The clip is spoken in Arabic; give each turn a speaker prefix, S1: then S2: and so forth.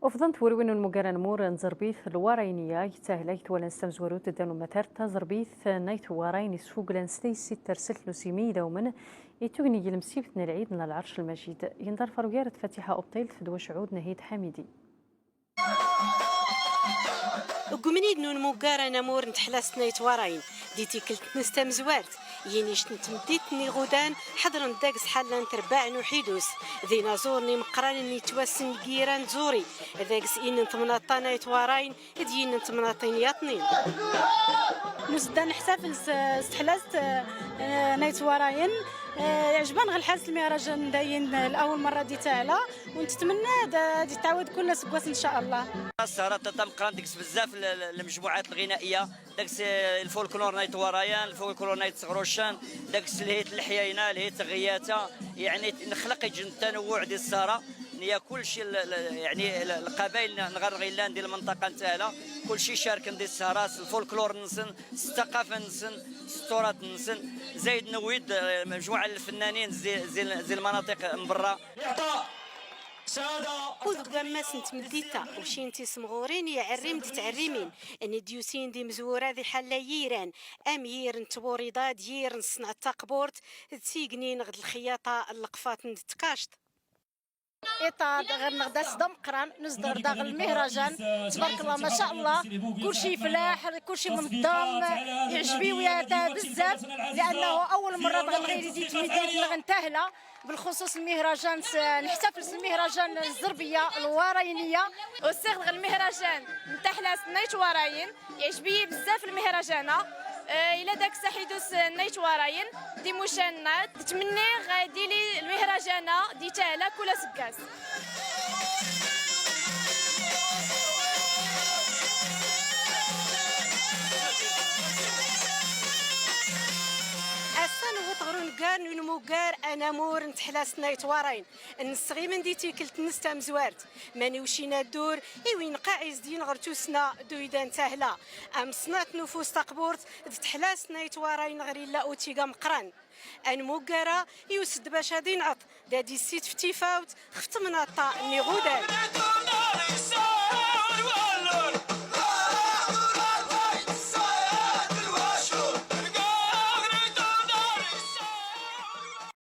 S1: وفضلت وروين المقارن مور نزربيث الوارينية يتاهليت ولا نستمزورو تدانو متارتا زربيث نايت وارين يسفوق لنستي ستة رسلت لسيمي دومن يتوغني يلمسيبتنا العيد من العرش المجيد يندر فرويارة فاتحة أبطيل فدوى شعود نهيد حميدي
S2: وقمنيد نون مقارنة مور نتحلاس نايت وراين ديتي كلت نستم زوارت ينيش نتمديتني غودان حضرن داكس حالان ترباع نوحيدوس ذينا زورني مقران تواسن كيران زوري داكس إن نتمناطا نايت وراين ديين نتمناطين ياطنين
S3: نزدان نحتفل استحلاست نايت وراين عجبان غير الحاس المهرجان داين الاول مره دي تاعلا ونتمنى دي تعاود كل سكواس ان شاء الله.
S4: السهرة تتمقران ديكس بزاف المجموعات الغنائيه داكس الفولكلور نايت ورايان الفولكلور نايت صغروشان داكس لهيت الحياينه لهيت غياتا يعني نخلق التنوع ديال السهره هي كلشي يعني القبائل نغرغيلان ديال المنطقه نتاعنا كلشي شارك ديال السهره الفولكلور نسن الثقافه نسن التراث نسن زايد نويد مجموعه الفنانين زي المناطق من برا
S2: وذوك ما سنت مديتا وشي انتي سمغورين يا عريم دي تعريمين ان ديوسين دي مزوره ذي حلا ييران امير نتبوريضا دير نصنع التقبورت تسيقنين غد الخياطه اللقفات نتكاشط
S3: إطار غير نغدا صدام قران نصدر داغ المهرجان تبارك الله ما شاء الله كلشي فلاح كلشي منظم يعجبني ويا بزاف لانه اول مره غير ديت ميدان غنتاهله بالخصوص المهرجان نحتفل بالمهرجان الزربيه الوراينيه
S5: وصيغ المهرجان نتاع حلاس نايت وراين يعجبني بزاف المهرجان الى داك ساحيدوس نايت وراين دي موشانا تتمنى غادي لي المهرجانه دي تالا كل سكاس
S2: أسان وطغرون كار نونمو كار أنا مور نتحلاس نايت وراين النسغي من ديتي كلت نستام زوارت ماني وشينا الدور إيوين قاعز دين غرتوسنا دويدان تاهلا أم صنات نفوس تقبورت تحلاس نايت وراين غير لا أوتيغا مقران أن موكارا يوسد باش هادي نعط دادي السيت في تيفاوت خفت مناطا ني غودان